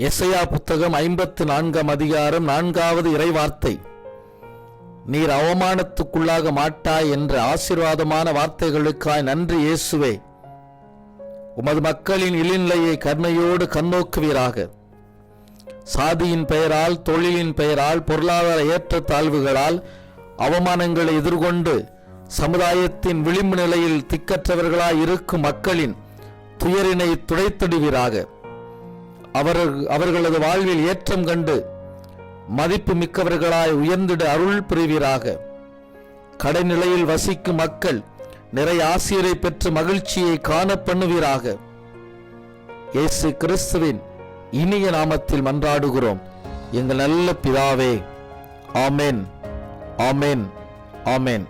எசையா புத்தகம் 54 அதிகாரம் 4வது இறைவார்த்தை. நீர் அவமானத்துக்குள்ளாக மாட்டாய் என்ற ஆசீர்வாதமான வார்த்தைகளுக்காய் நன்றி இயேசுவே. உமது மக்களின் இழிநிலையை கருணையோடு கண்ணோக்குவீராக. சாதியின் பெயரால், தொழிலின் பெயரால், பொருளாதார ஏற்றத்தாழ்வுகளால் அவமானங்களை எதிர்கொண்டு சமுதாயத்தின் விளிம்பு நிலையில் திக்கற்றவர்களாய் இருக்கும் மக்களின் துயரினை துடைத்திடுவீராக. அவர்களது வாழ்வில் ஏற்றம் கண்டு மதிப்பு மிக்கவர்களாய் உயர்ந்திட அருள் புரிவீராக. கடைநிலையில் வசிக்கும் மக்கள் நிறைய ஆசிரை பெற்று மகிழ்ச்சியை காண பண்ணுவீராக. இயேசு கிறிஸ்துவின் இனிய நாமத்தில் மன்றாடுகிறோம் எங்கள் நல்ல பிதாவே. ஆமென், ஆமென், ஆமென்.